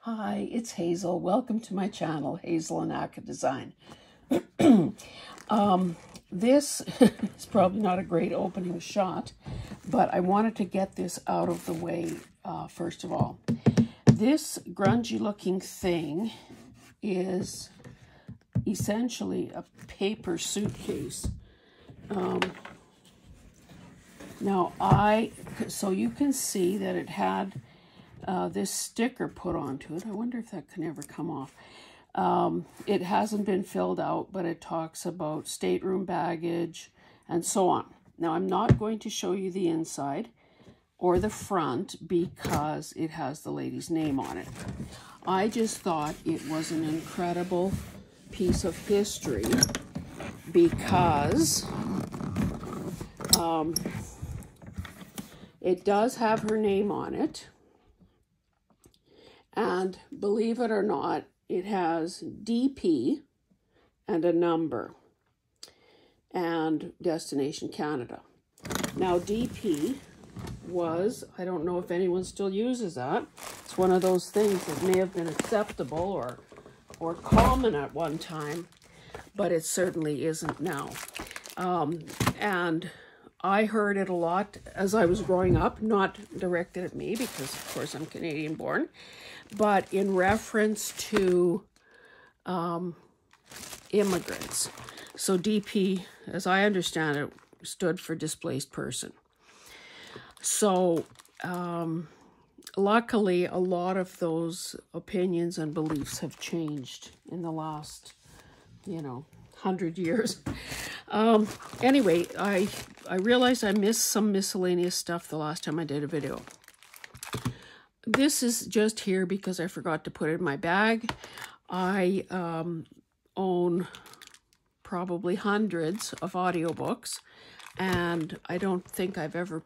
Hi, it's Hazel. Welcome to my channel, Hazel Anaka Design. This is probably not a great opening shot, but I wanted to get this out of the way first of all. This grungy looking thing is essentially a paper suitcase. So you can see that it had this sticker put onto it. I wonder if that can ever come off. It hasn't been filled out, but it talks about stateroom baggage and so on. Now, I'm not going to show you the inside or the front because it has the lady's name on it. I just thought it was an incredible piece of history because it does have her name on it. And believe it or not, it has DP and a number and Destination Canada. Now DP was, I don't know if anyone still uses that. It's one of those things that may have been acceptable or common at one time, but it certainly isn't now. And I heard it a lot as I was growing up, not directed at me because of course I'm Canadian born, but in reference to immigrants. So DP, as I understand it, stood for displaced person. So luckily, a lot of those opinions and beliefs have changed in the last, 100 years. Anyway, I realized I missed some miscellaneous stuff the last time I did a video. This is just here because I forgot to put it in my bag. I own probably hundreds of audiobooks, and I don't think I've ever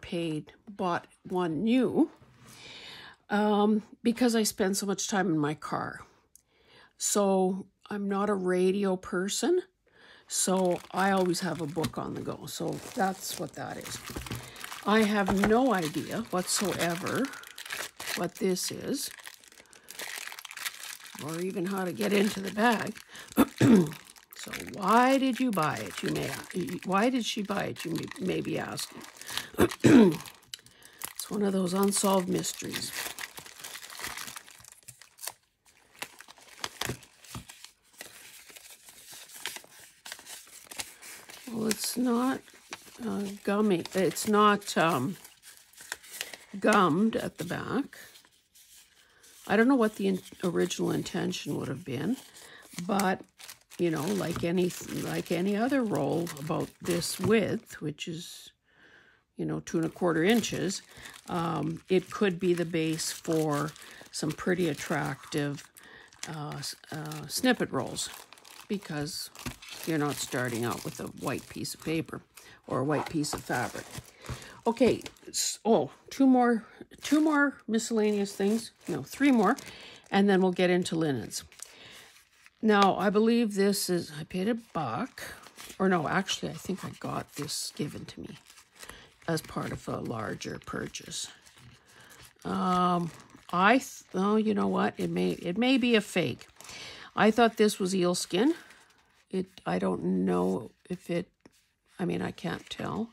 bought one new because I spend so much time in my car. So I'm not a radio person, so I always have a book on the go. So that's what that is. I have no idea whatsoever what this is, or even how to get into the bag. So why did you buy it? Why did she buy it? You may be asking. It's one of those unsolved mysteries. Well, it's not gummy. It's not gummed at the back. I don't know what the original intention would have been, but like any other roll about this width, which is 2 1/4 inches, it could be the base for some pretty attractive snippet rolls, because you're not starting out with a white piece of paper or a white piece of fabric. Okay, two more miscellaneous things. No, 3 more, and then we'll get into linens. Now, I believe this is, I paid $1, or no, actually, I think I got this given to me as part of a larger purchase. Oh, you know what? It may be a fake. I thought this was eel skin. I don't know if it, I can't tell.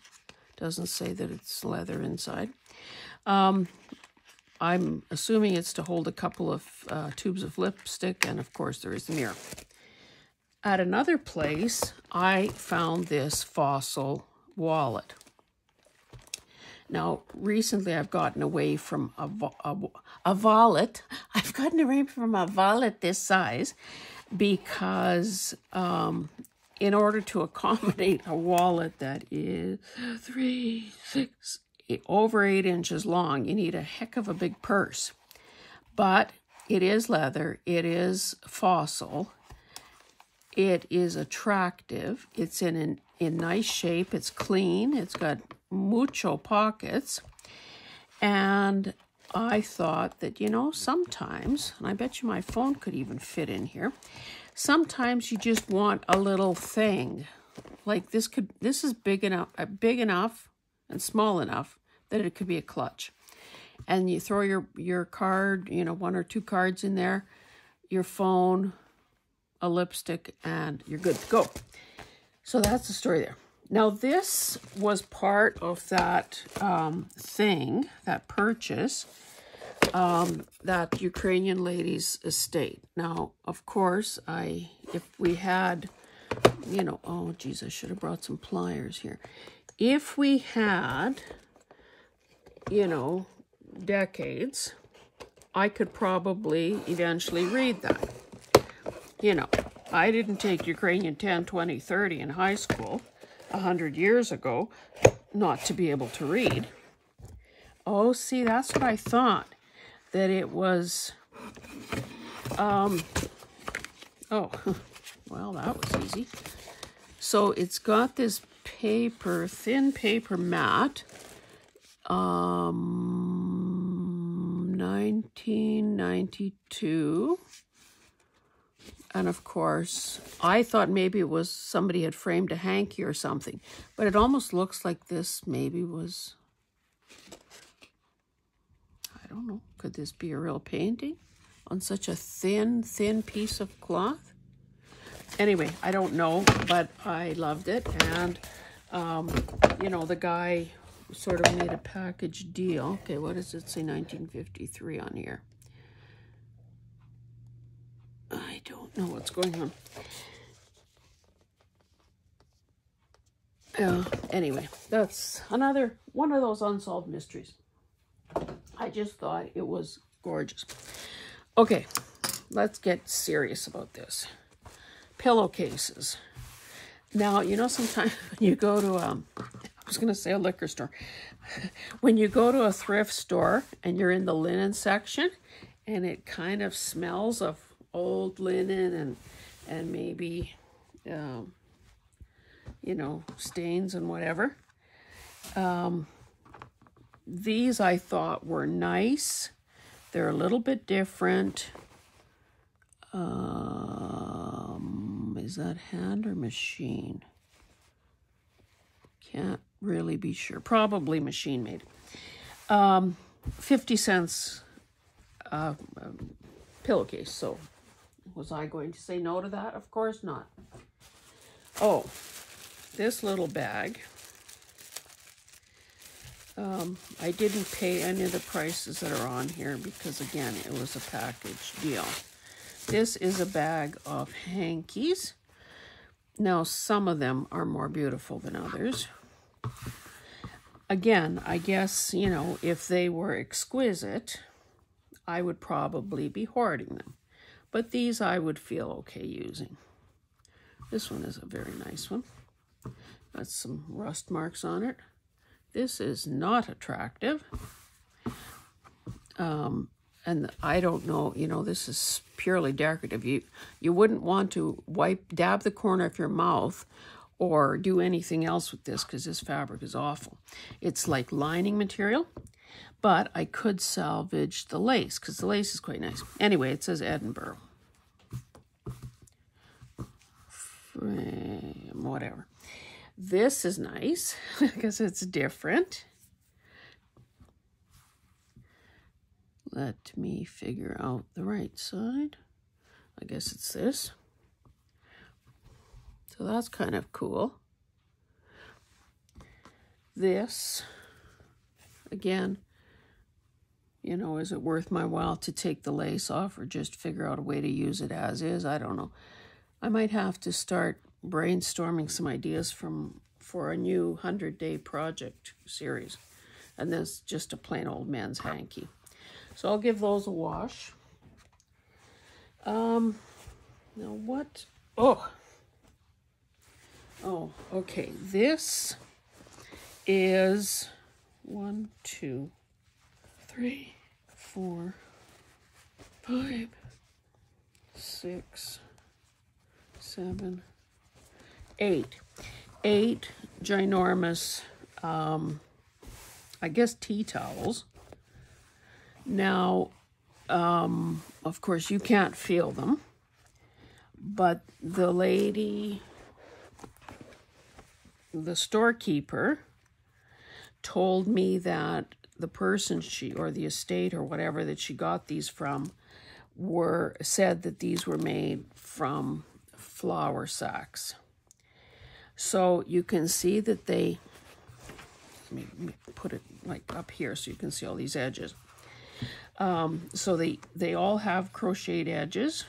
Doesn't say that it's leather inside. I'm assuming it's to hold a couple of tubes of lipstick, and of course there is the mirror. At another place, I found this fossil wallet. Now, recently I've gotten away from a wallet. I've gotten away from a wallet this size because in order to accommodate a wallet that is over 8 inches long, you need a heck of a big purse. But it is leather, it is fossil, it is attractive, it's in nice shape, it's clean, it's got mucho pockets, and I thought that, sometimes, and I bet you my phone could even fit in here, sometimes you just want a little thing. Like this is big enough and small enough that it could be a clutch. and you throw your card, you know, 1 or 2 cards in there, your phone, a lipstick, and you're good to go. So that's the story there. Now, this was part of that thing, that purchase, that Ukrainian lady's estate. Now, of course, if we had, you know, oh, geez, I should have brought some pliers here. If we had, you know, decades, I could probably eventually read that. You know, I didn't take Ukrainian 10, 20, 30 in high school 100 years ago not to be able to read. Oh, see, that's what I thought, that it was, oh, well, that was easy. So it's got this paper, thin paper mat, 1992. And of course, I thought maybe it was somebody had framed a hanky or something, but it almost looks like this maybe was, I don't know, could this be a real painting on such a thin piece of cloth? Anyway, I don't know, but I loved it. And, you know, the guy sort of made a package deal. Okay, what does it say, 1953 on here? I don't know what's going on. Anyway, that's another one of those unsolved mysteries. I just thought it was gorgeous. Okay, let's get serious about this. Pillowcases. Now, you know, sometimes when you go to, I was going to say a liquor store. When you go to a thrift store and you're in the linen section and it kind of smells of old linen and maybe, you know, stains and whatever. These I thought were nice. They're a little bit different. Is that hand or machine? Can't really be sure. Probably machine made. 50 cents pillowcase. So was I going to say no to that? Of course not. Oh, this little bag. I didn't pay any of the prices that are on here because, again, it was a package deal. This is a bag of hankies. Now, some of them are more beautiful than others. Again, I guess, you know, if they were exquisite, I would probably be hoarding them. But these I would feel okay using. This one is a very nice one. Got some rust marks on it. This is not attractive. And I don't know, you know, this is purely decorative. You wouldn't want to dab the corner of your mouth or do anything else with this because this fabric is awful. It's like lining material, but I could salvage the lace because the lace is quite nice. Anyway, it says Edinburgh. Whatever. This is nice because it's different. Let me figure out the right side. I guess it's this. So that's kind of cool. This, again, you know, is it worth my while to take the lace off or just figure out a way to use it as is? I don't know. I might have to start brainstorming some ideas for a new 100-day project series. And this is just a plain old men's hanky. So I'll give those a wash. Now what? Oh, okay. This is 1, 2, 3, 4, 5, 6, 7, 8. 8 ginormous, I guess, tea towels. Now, of course, you can't feel them, but the lady, the storekeeper, told me that the person or the estate or whatever that she got these from said that these were made from flour sacks. So you can see that let me put it like up here so you can see all these edges. So they all have crocheted edges,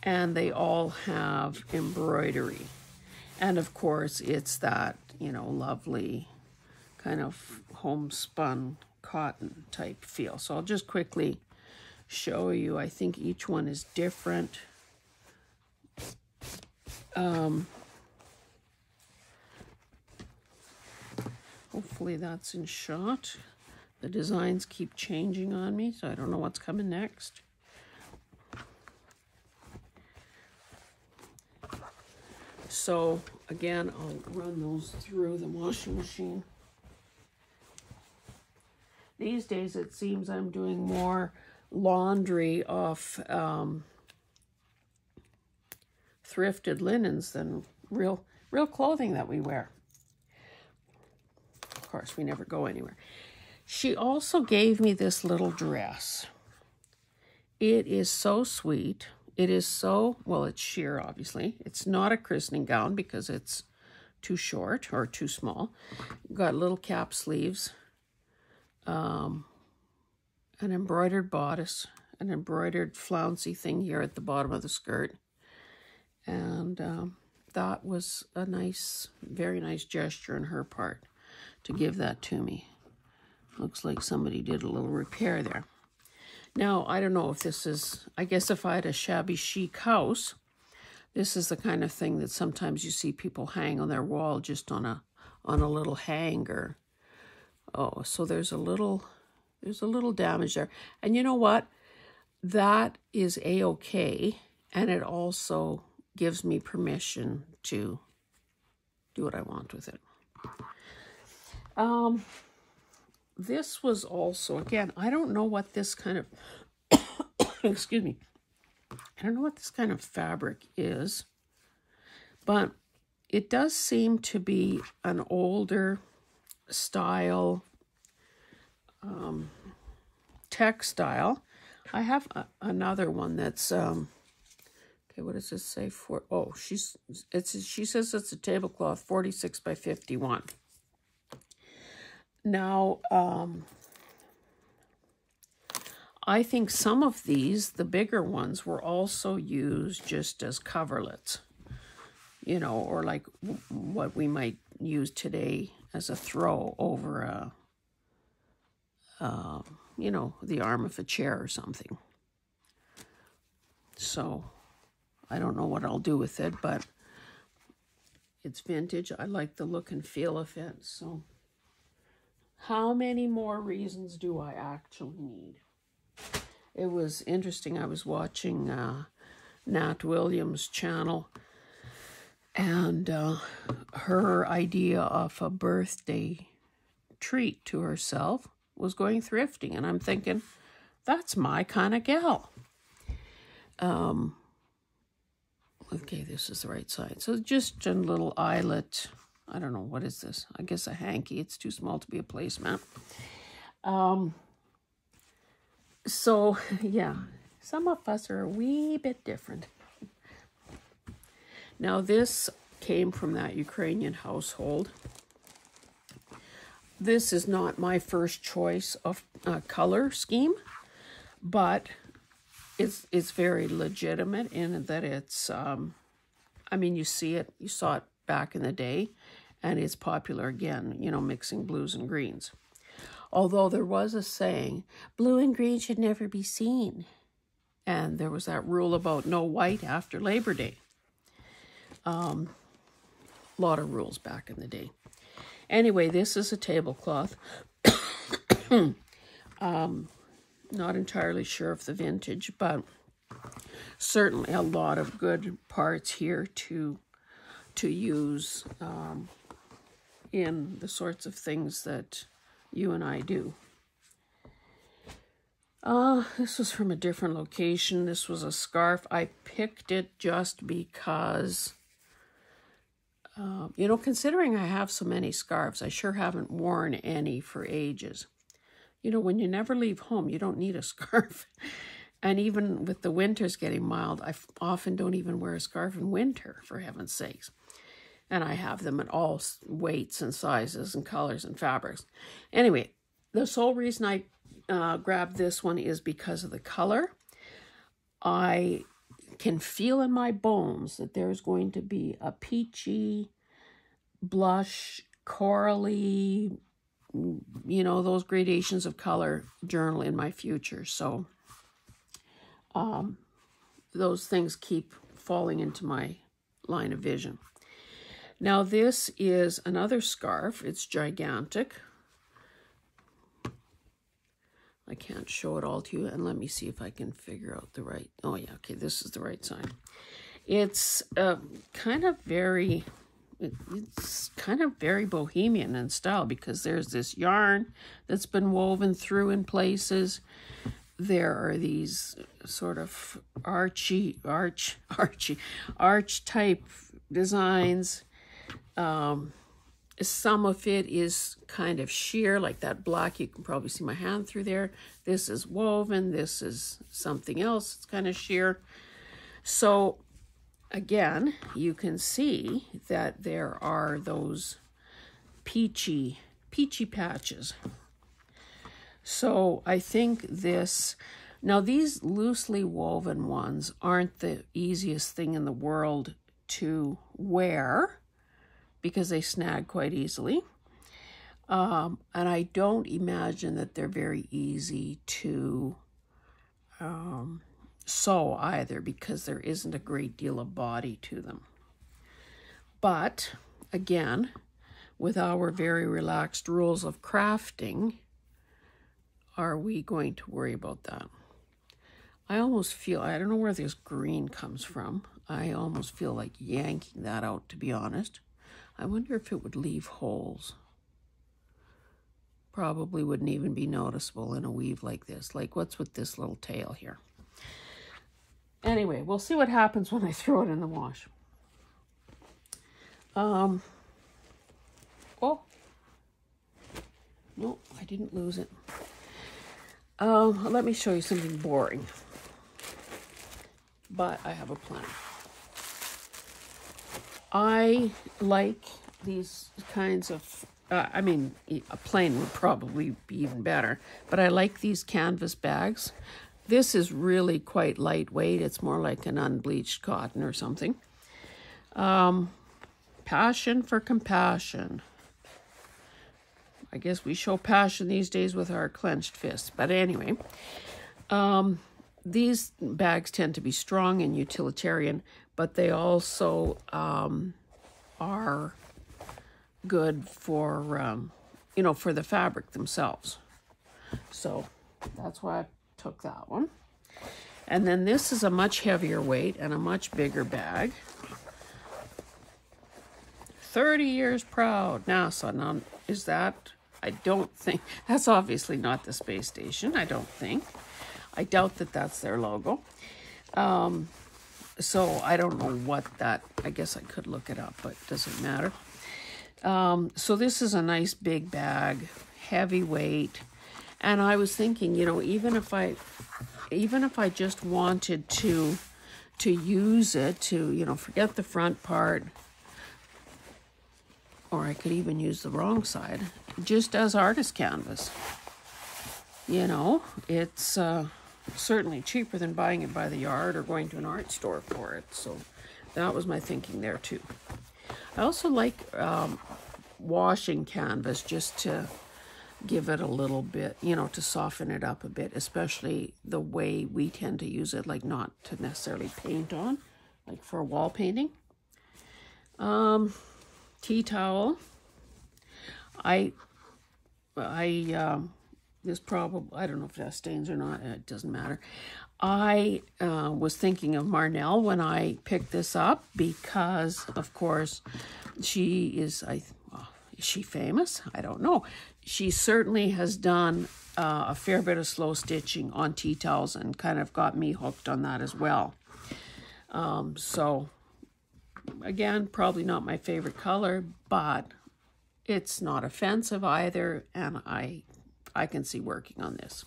and they all have embroidery. And of course, it's that, lovely kind of homespun cotton type feel. So I'll just quickly show you. I think each one is different. Hopefully that's in shot. The designs keep changing on me, so I don't know what's coming next. So again, I'll run those through the washing machine. These days it seems I'm doing more laundry off thrifted linens than real clothing that we wear. Of course, we never go anywhere. She also gave me this little dress. It is so sweet. It is so, well, it's sheer, obviously. It's not a christening gown because it's too short or too small. Got little cap sleeves, an embroidered bodice, an embroidered flouncy thing here at the bottom of the skirt. And that was a nice, very nice gesture on her part to give that to me. Looks like somebody did a little repair there. Now, I don't know if this is, I guess if I had a shabby chic house, this is the kind of thing that sometimes you see people hang on their wall just on a little hanger. Oh, so there's a little damage there. And you know what? That is a-okay, and it also gives me permission to do what I want with it. This was also, again, I don't know what this kind of, excuse me, I don't know what this kind of fabric is, but it does seem to be an older style textile. I have another one that's, okay, what does this say for? Oh, she says it's a tablecloth, 46 by 51. Now, I think some of these, the bigger ones, were also used just as coverlets, or like what we might use today as a throw over the arm of a chair or something. So I don't know what I'll do with it, but it's vintage. I like the look and feel of it. So how many more reasons do I actually need? It was interesting. I was watching Nat Williams' channel, and her idea of a birthday treat to herself was going thrifting. And I'm thinking, that's my kind of gal. Okay, this is the right side. So just a little eyelet. I don't know, what is this? I guess a hanky. It's too small to be a placemat. So, yeah, some of us are a wee bit different. Now, this came from that Ukrainian household. This is not my first choice of color scheme, but it's very legitimate in that it's, I mean, you saw it back in the day, and it's popular again, mixing blues and greens. Although there was a saying, blue and green should never be seen. And there was that rule about no white after Labor Day. A lot of rules back in the day. Anyway, this is a tablecloth. Not entirely sure of the vintage, but certainly a lot of good parts here to use in the sorts of things that you and I do. This was from a different location. This was a scarf. I picked it just because You know, considering I have so many scarves, I sure haven't worn any for ages. You know, when you never leave home, you don't need a scarf. And even with the winters getting mild, I often don't even wear a scarf in winter, for heaven's sakes. And I have them in all weights and sizes and colors and fabrics. Anyway, the sole reason I grabbed this one is because of the color. I can feel in my bones that there's going to be a peachy, blush, corally, you know, those gradations of color journal in my future. So those things keep falling into my line of vision. Now this is another scarf. It's gigantic. I can't show it all to you, and let me see if I can figure out the right, oh yeah, okay, this is the right side. It's kind of very bohemian in style, because there's this yarn that's been woven through in places. There are these sort of arch type designs. Some of it is kind of sheer, like that black. You can probably see my hand through there. This is woven. This is something else. It's kind of sheer. So again, you can see that there are those peachy patches. So I think this, now these loosely woven ones aren't the easiest thing in the world to wear because they snag quite easily. And I don't imagine that they're very easy to sew either, because there isn't a great deal of body to them. But again, with our very relaxed rules of crafting, are we going to worry about that? I almost feel, I don't know where this green comes from. I almost feel like yanking that out, to be honest. I wonder if it would leave holes. Probably wouldn't even be noticeable in a weave like this. Like, what's with this little tail here? Anyway, we'll see what happens when I throw it in the wash. Oh, no, I didn't lose it. Let me show you something boring. But I have a plan. I like these kinds of, I mean, a plain would probably be even better, but I like these canvas bags. This is really quite lightweight. It's more like an unbleached cotton or something. Passion for compassion. I guess we show passion these days with our clenched fists. But anyway, these bags tend to be strong and utilitarian, but they also are good for, you know, for the fabric themselves. So that's why I took that one. And then this is a much heavier weight and a much bigger bag. 30 years proud, NASA. Now, is that, I don't think, that's obviously not the space station, I don't think. I doubt that that's their logo. So I don't know what that, I guess I could look it up, but it doesn't matter. So this is a nice big bag, heavyweight. And I was thinking, you know, even if I just wanted to use it to, you know, forget the front part, or I could even use the wrong side, just as artist canvas. You know, it's certainly cheaper than buying it by the yard or going to an art store for it. So that was my thinking there too. I also like washing canvas just to give it a little bit, you know, to soften it up a bit, especially the way we tend to use it, like not to necessarily paint on, like for wall painting. Tea towel. This probably, I don't know if it has stains or not, it doesn't matter. I was thinking of Marnell when I picked this up because, of course, she is, is she famous? I don't know. She certainly has done a fair bit of slow stitching on tea towels and kind of got me hooked on that as well. So Again, probably not my favorite color, but it's not offensive either, and I can see working on this.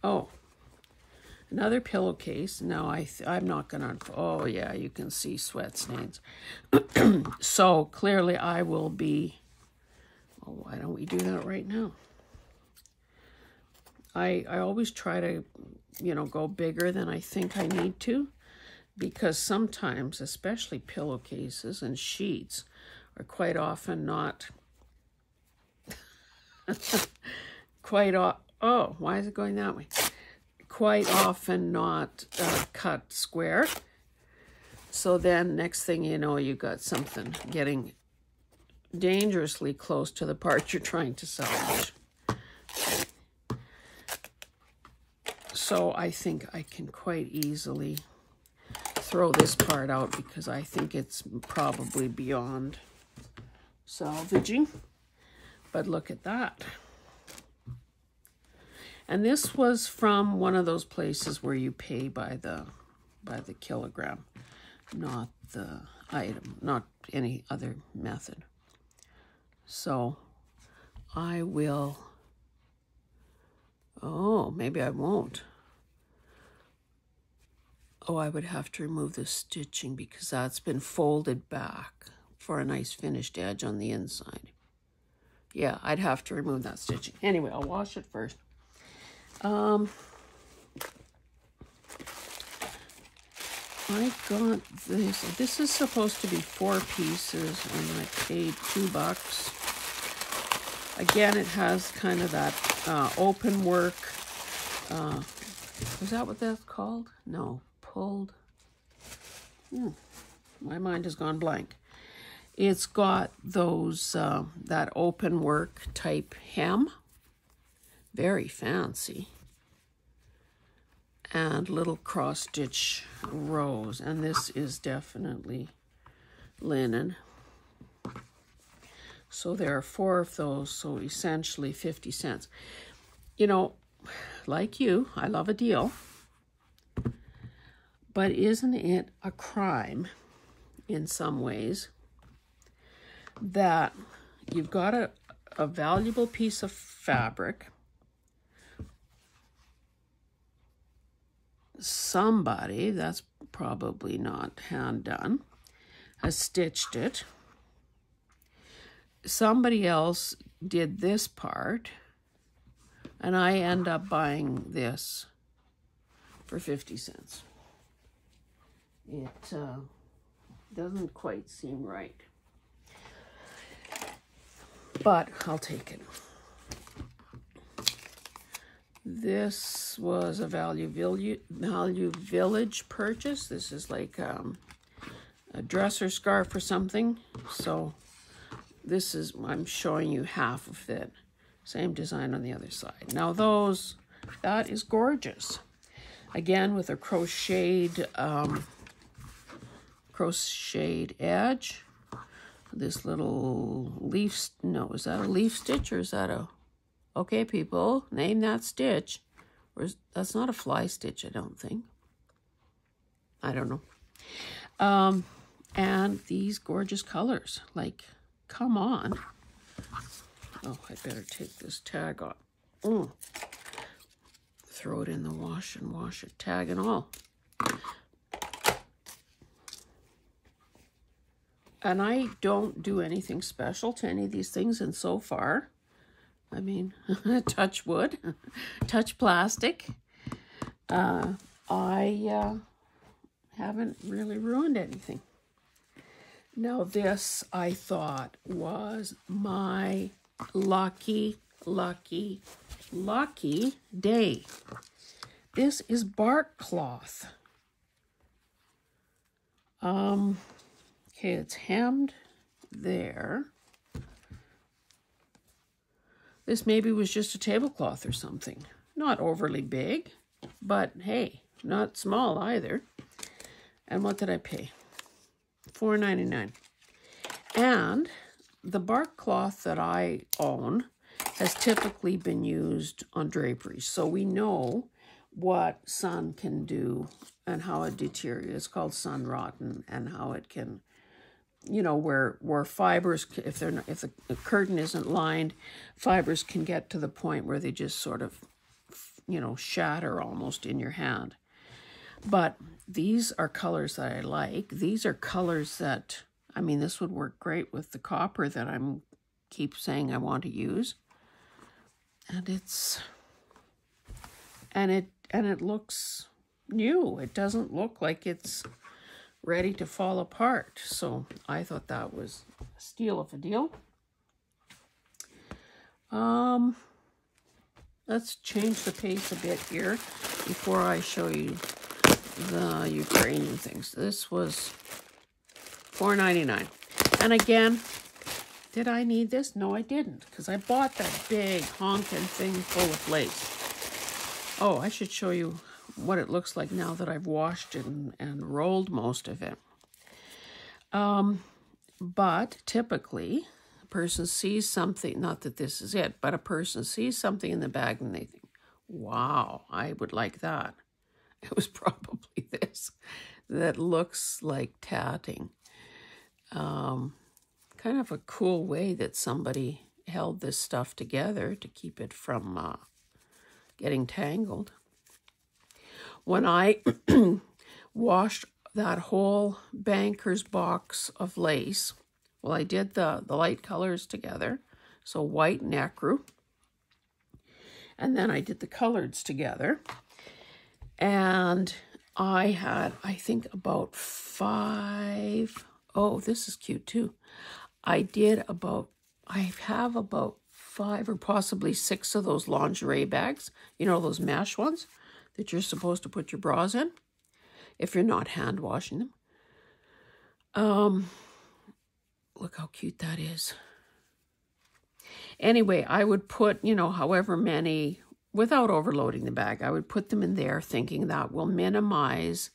Oh, another pillowcase. Now I'm not gonna. Oh yeah, you can see sweat stains. So clearly I will be. Oh, why don't we do that right now? I always try to, you know, go bigger than I think I need to, because sometimes, especially pillowcases and sheets, are quite often not oh, why is it going that way? Quite often not cut square. So then next thing you know, you got something getting dangerously close to the part you're trying to salvage. So I think I can quite easily throw this part out because I think it's probably beyond salvaging. But look at that. And this was from one of those places where you pay by the kilogram, not the item, not any other method. So I will, oh, maybe I won't. Oh, I would have to remove the stitching because that's been folded back for a nice finished edge on the inside. Yeah, I'd have to remove that stitching. Anyway, I'll wash it first. I got this. This is supposed to be 4 pieces, and I paid $2. Again, it has kind of that open work. Is that what that's called? No, pulled. My mind has gone blank. It's got those, that open work type hem. Very fancy. And little cross stitch rows. And this is definitely linen. So there are 4 of those, so essentially 50 cents. You know, like you, I love a deal. But isn't it a crime in some ways that you've got a valuable piece of fabric, somebody, that's probably not hand done, has stitched it, somebody else did this part, and I end up buying this for 50 cents. It doesn't quite seem right. But I'll take it. This was a Value Village purchase. This is like a dresser scarf or something. So this is, I'm showing you half of it. Same design on the other side. Now those, that is gorgeous. Again, with a crocheted edge. This little leaf, no, is that a leaf stitch or is that a, okay people, name that stitch. Or is, that's not a fly stitch, I don't think. I don't know. And these gorgeous colors, like, come on. Oh, I better take this tag off. Throw it in the wash and wash it, tag and all. And I don't do anything special to any of these things, and so far, I mean, touch wood, touch plastic, I haven't really ruined anything. Now this, I thought, was my lucky day. This is bark cloth. Okay, it's hemmed there. This maybe was just a tablecloth or something. Not overly big, but hey, not small either. And what did I pay? $4.99. And the bark cloth that I own has typically been used on draperies. So we know what sun can do and how it deteriorates. It's called sun rot, and how it can, you know, where fibers, if the curtain isn't lined, fibers can get to the point where they just sort of, you know, shatter almost in your hand. But these are colors that I like. These are colors that, I mean, this would work great with the copper that I'm keep saying I want to use. And it looks new. It doesn't look like it's ready to fall apart. So I thought that was a steal of a deal. Let's change the pace a bit here before I show you the Ukrainian things. This was $4.99. And again, did I need this? No, I didn't, because I bought that big honking thing full of lace. Oh, I should show you what it looks like now that I've washed it and rolled most of it. But typically, a person sees something, not that this is it, but a person sees something in the bag and they think, wow, I would like that. It was probably this that looks like tatting. Kind of a cool way that somebody held this stuff together to keep it from getting tangled. When I washed that whole banker's box of lace, well, I did the light colors together, so white and ecru, and then I did the coloreds together. And I had, I think, about 5, oh, this is cute too. I have about 5 or possibly 6 of those lingerie bags. You know, those mesh ones that you're supposed to put your bras in if you're not hand washing them. Look how cute that is. Anyway, I would put, you know, however many, without overloading the bag, I would put them in there thinking that will minimize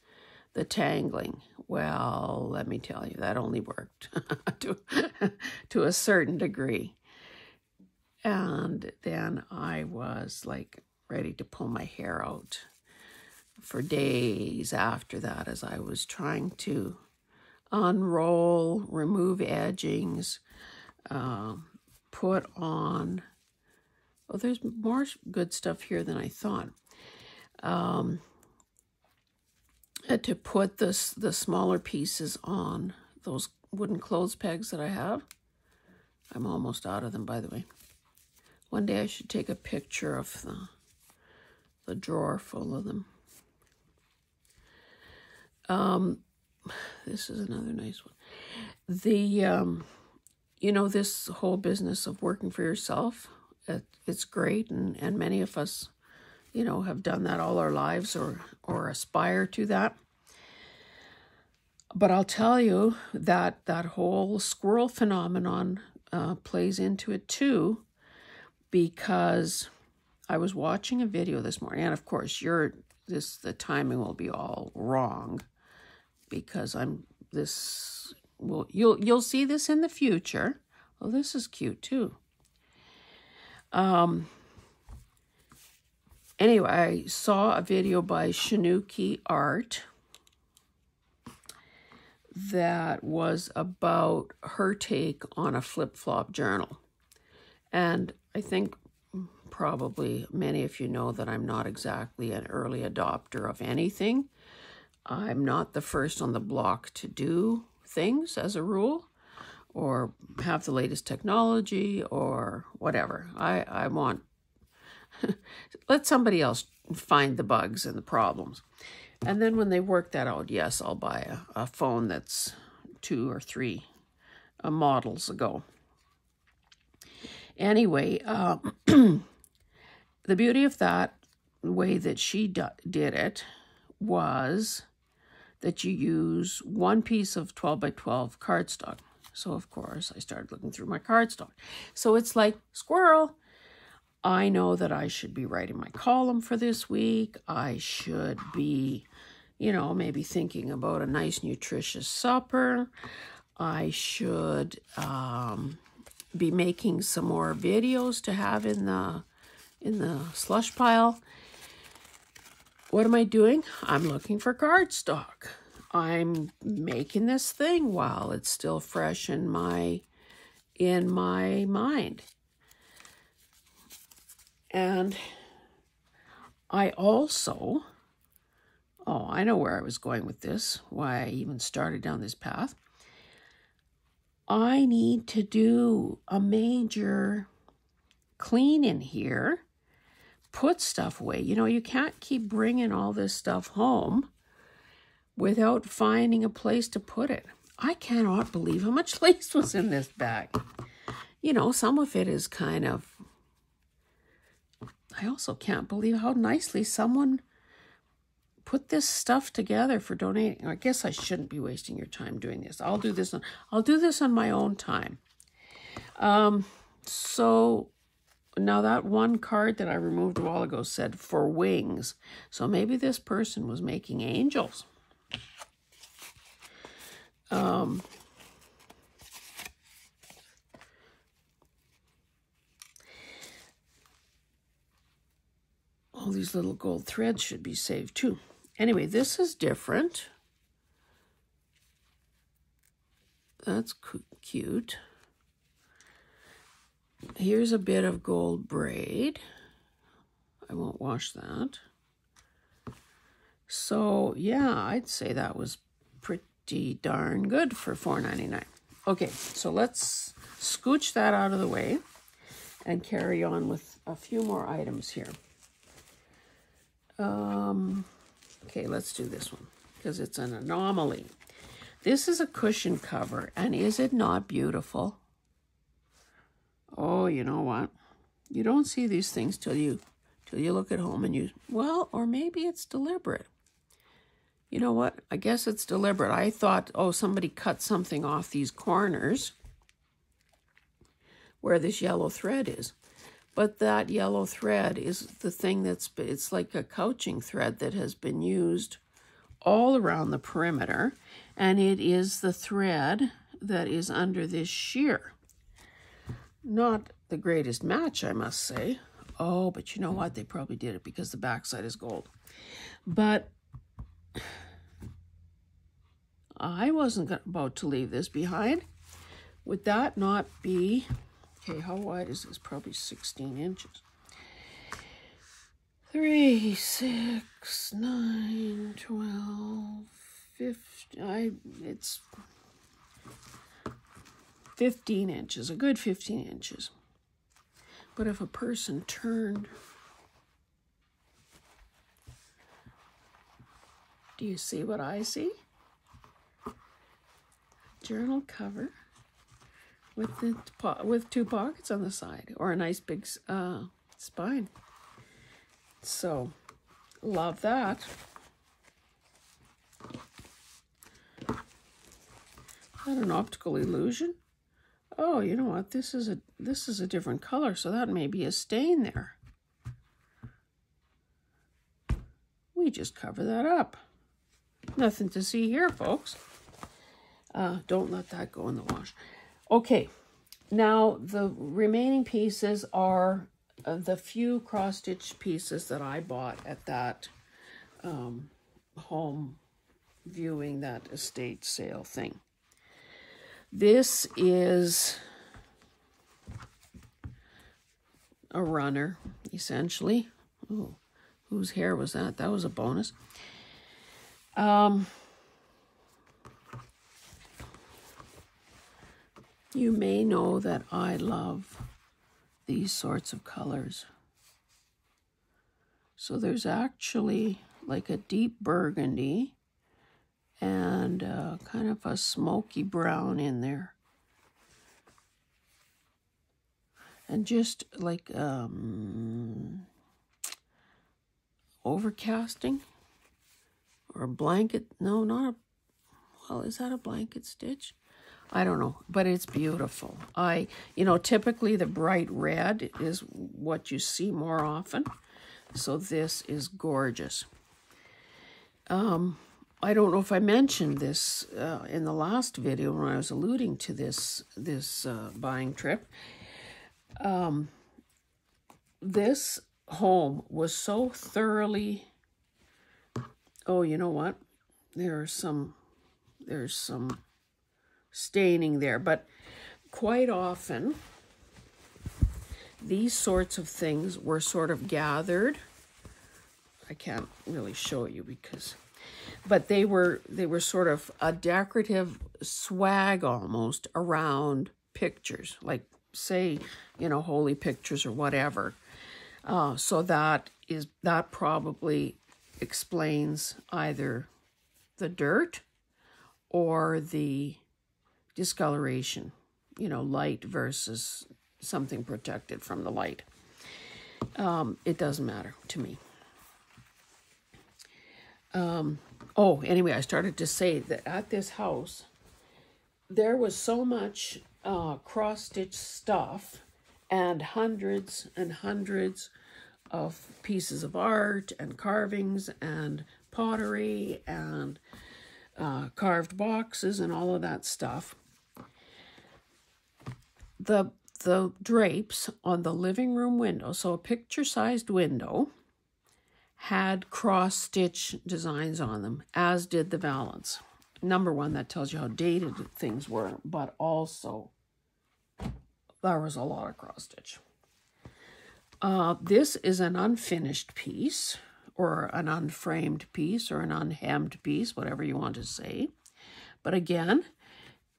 the tangling. Well, let me tell you, that only worked to a certain degree. And then I was like ready to pull my hair out for days after that as I was trying to unroll, remove edgings, put on, oh, there's more good stuff here than I thought. To put the smaller pieces on those wooden clothes pegs that I have. I'm almost out of them, by the way. One day I should take a picture of the drawer full of them. This is another nice one. You know, this whole business of working for yourself, it's great, and many of us, you know, have done that all our lives or aspire to that. But I'll tell you that that whole squirrel phenomenon plays into it too, because I was watching a video this morning, and of course the timing will be all wrong because you'll see this in the future. Oh, this is cute too. Anyway, I saw a video by Durdle Art that was about her take on a flip-flop journal. And I think probably many of you know that I'm not exactly an early adopter of anything. I'm not the first on the block to do things as a rule, or have the latest technology, or whatever. I want, let somebody else find the bugs and the problems. And then when they work that out, yes, I'll buy a phone that's 2 or 3 models ago. Anyway, the beauty of that way that she did it was that you use one piece of 12 by 12 cardstock. So, of course, I started looking through my cardstock. So it's like, squirrel. I know that I should be writing my column for this week. I should be, you know, maybe thinking about a nice, nutritious supper. I should be making some more videos to have in the slush pile. what am I doing? I'm looking for cardstock. I'm making this thing while it's still fresh in my mind. And I also, oh, I know where I was going with this, why I even started down this path. I need to do a major clean in here, put stuff away. You know, you can't keep bringing all this stuff home without finding a place to put it. I cannot believe how much lace was in this bag. You know, some of it is kind of, I also can't believe how nicely someone put this stuff together for donating. I guess I shouldn't be wasting your time doing this. I'll do this on my own time. So now that one card that I removed a while ago said for wings. So maybe this person was making angels. All these little gold threads should be saved too. Anyway, this is different. That's cute. Here's a bit of gold braid. I won't wash that. So yeah, I'd say that was pretty darn good for $4.99. Okay, so let's scooch that out of the way and carry on with a few more items here. Okay, let's do this one because it's an anomaly. This is a cushion cover, and is it not beautiful? Oh, you know what? You don't see these things till you look at home and you, well, or maybe it's deliberate. You know what? I guess it's deliberate. I thought, oh, somebody cut something off these corners where this yellow thread is. But that yellow thread is the thing it's like a couching thread that has been used all around the perimeter. And it is the thread that is under this sheer. Not the greatest match, I must say. Oh, but you know what? They probably did it because the backside is gold. But I wasn't about to leave this behind. Would that not be... Okay, how wide is this? Probably 16 inches. 3, 6, 9, 12, 15. It's 15 inches, a good 15 inches. But if a person turned, do you see what I see? Journal cover. With two pockets on the side, or a nice big spine. So, love that. Is that an optical illusion? Oh, you know what? This is a different color, so that may be a stain there. We just cover that up. Nothing to see here, folks. Don't let that go in the wash. Okay, now the remaining pieces are the few cross-stitch pieces that I bought at that home viewing, that estate sale thing. This is a runner, essentially. Oh, whose hair was that? That was a bonus. You may know that I love these sorts of colors. So there's actually like a deep burgundy and kind of a smoky brown in there. And just like overcasting or a blanket. No, not a, well, is that a blanket stitch? I don't know, but it's beautiful. Typically the bright red is what you see more often. So this is gorgeous. I don't know if I mentioned this in the last video when I was alluding to this buying trip. This home was so thoroughly Oh, you know what? There's some staining there, but quite often these sorts of things were sort of gathered. I can't really show you but they were sort of a decorative swag almost around pictures, like say, holy pictures or whatever. So that probably explains either the dirt or the discoloration, light versus something protected from the light. It doesn't matter to me. Anyway, I started to say that at this house, there was so much cross-stitch stuff and hundreds of pieces of art and carvings and pottery and carved boxes and all of that stuff. The drapes on the living room window, so a picture-sized window, had cross-stitch designs on them, as did the valance. Number one, that tells you how dated things were, but also there was a lot of cross-stitch. This is an unfinished piece, or an unframed piece, or an unhemmed piece, whatever you want to say. But again,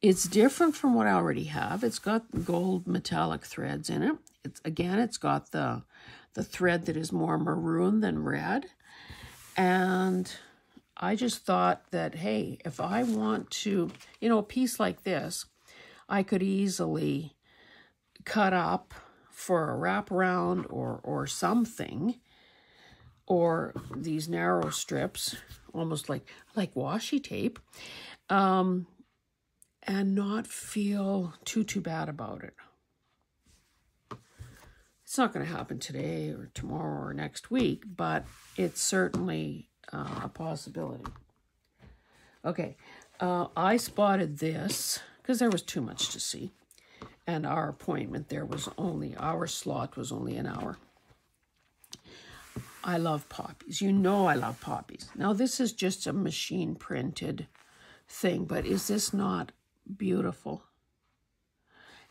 it's different from what I already have. It's got gold metallic threads in it. It's got the thread that is more maroon than red. And I just thought that, hey, if I want to, a piece like this, I could easily cut up for a wraparound or something, or these narrow strips, almost like washi tape, and not feel too bad about it. It's not going to happen today or tomorrow or next week, but it's certainly a possibility. Okay, I spotted this because there was too much to see. And our appointment our slot was only an hour. I love poppies. I love poppies. Now, this is just a machine printed thing, but is this not beautiful?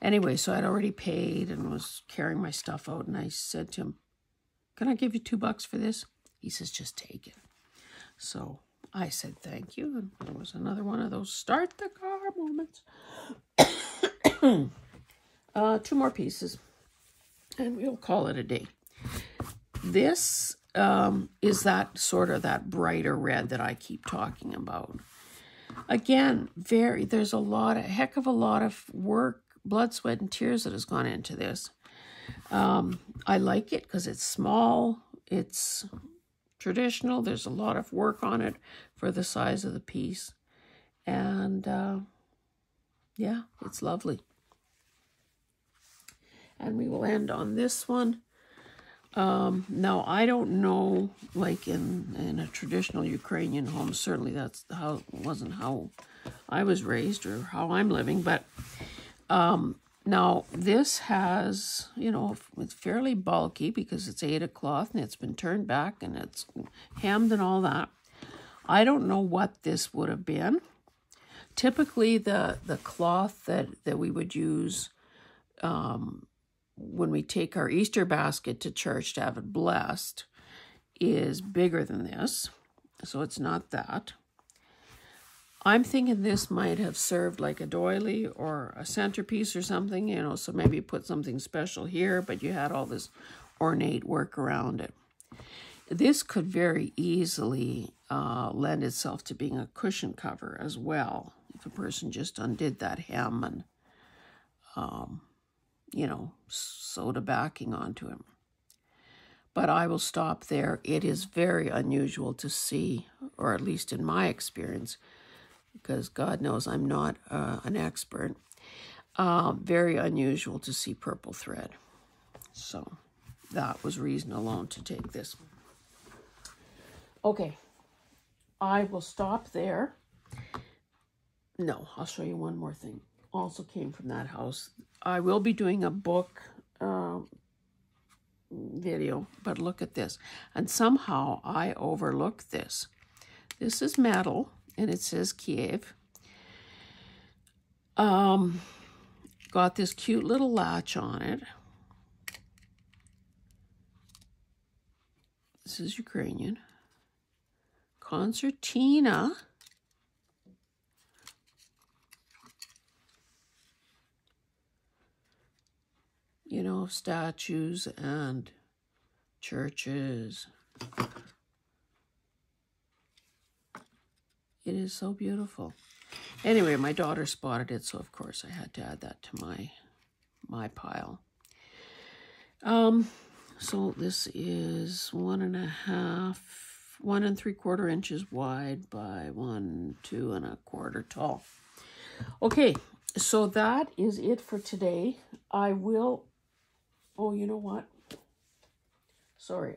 Anyway, so I'd already paid and was carrying my stuff out, and I said to him, "Can I give you $2 for this?" He says, "Just take it." So I said, "Thank you." And it was another one of those start the car moments. 2 more pieces, and we'll call it a day. This is that brighter red that I keep talking about. Again, there's a heck of a lot of work, blood, sweat, and tears that has gone into this. I like it because it's small, it's traditional, there's a lot of work on it for the size of the piece. And yeah, it's lovely. And we will end on this one. Now, I don't know, like in a traditional Ukrainian home, certainly wasn't how I was raised or how I'm living, but now this has, it's fairly bulky because it's Aida cloth and it's been turned back and it's hemmed and all that. I don't know what this would have been. Typically, the cloth that we would use when we take our Easter basket to church to have it blessed is bigger than this, so it's not that. I'm thinking this might have served like a doily or a centerpiece or something, so maybe put something special here, but you had all this ornate work around it. This could very easily lend itself to being a cushion cover as well, if a person just undid that hem and sewed a backing onto it. But I will stop there. It is very unusual to see, or at least in my experience, because God knows I'm not an expert, very unusual to see purple thread. So that was reason alone to take this. Okay, I will stop there. No, I'll show you one more thing. Also came from that house. I will be doing a book video, but look at this. And somehow I overlooked this. This is metal, and it says Kiev. Got this cute little latch on it. This is Ukrainian. Concertina. You know, statues and churches. It is so beautiful. Anyway, my daughter spotted it, so of course I had to add that to my pile. So this is 1 3/4 inches wide by 2 1/4 tall. Okay, so that is it for today. I will, oh, you know what? Sorry,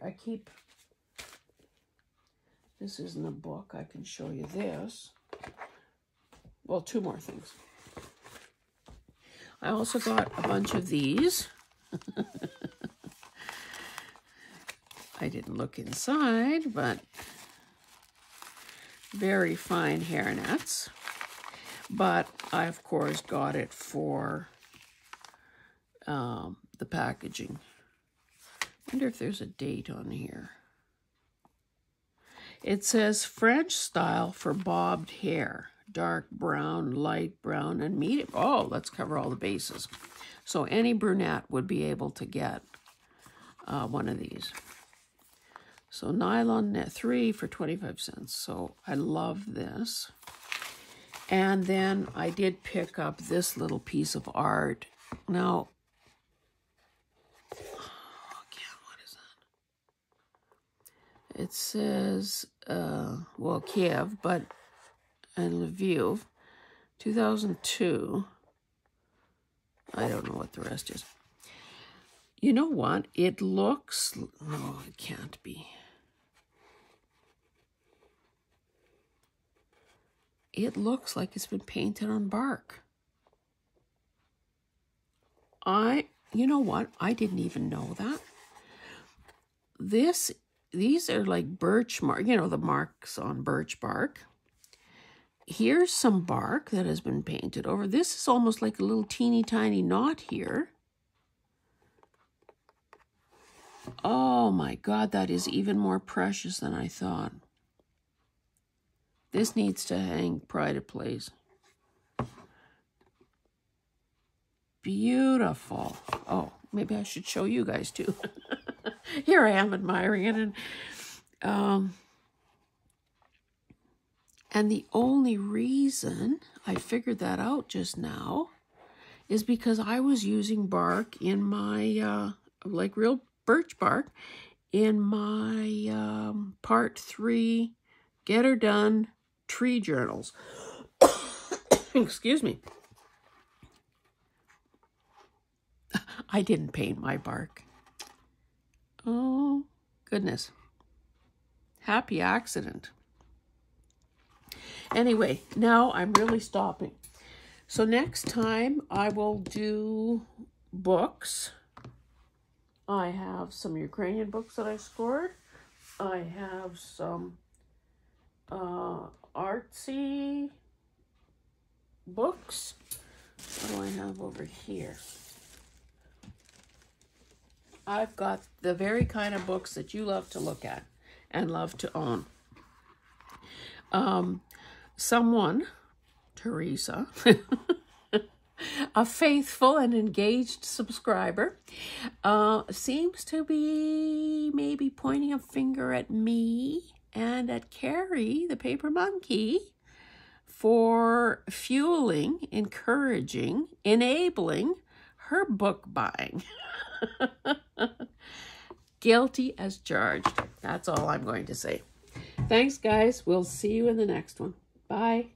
this isn't a book. I can show you this. Well, 2 more things. I also got a bunch of these. I didn't look inside, but very fine hairnets. But I, of course, got it for the packaging. I wonder if there's a date on here. It says French style for bobbed hair. Dark brown, light brown, and medium. Oh, let's cover all the bases. So any brunette would be able to get one of these. So nylon net 3 for 25 cents. So I love this. And then I did pick up this little piece of art. Now, what is that? It says, well, Kiev, but and Lviv, 2002. I don't know what the rest is. You know what? It looks, no, it can't be. It looks like it's been painted on bark. You know what? I didn't even know that. These are like birch mark, you know, the marks on birch bark. Here's some bark that has been painted over. This is almost like a little teeny tiny knot here. Oh my God, that is even more precious than I thought. This needs to hang pride of place. Beautiful. Oh, maybe I should show you guys too. Here I am admiring it. And the only reason I figured that out just now is because I was using bark in my, like real birch bark, in my part 3 Get Her Done tree journals. Excuse me. I didn't paint my bark. Oh, goodness. Happy accident. Anyway, now I'm really stopping. So next time I will do books. I have some Ukrainian books that I scored. I have some artsy books. What do I have over here? I've got the very kind of books that you love to look at and love to own. Someone, Teresa, a faithful and engaged subscriber, seems to be maybe pointing a finger at me and at Carrie, the paper monkey, for fueling, encouraging, enabling her book buying. Guilty as charged. That's all I'm going to say. Thanks, guys. We'll see you in the next one. Bye.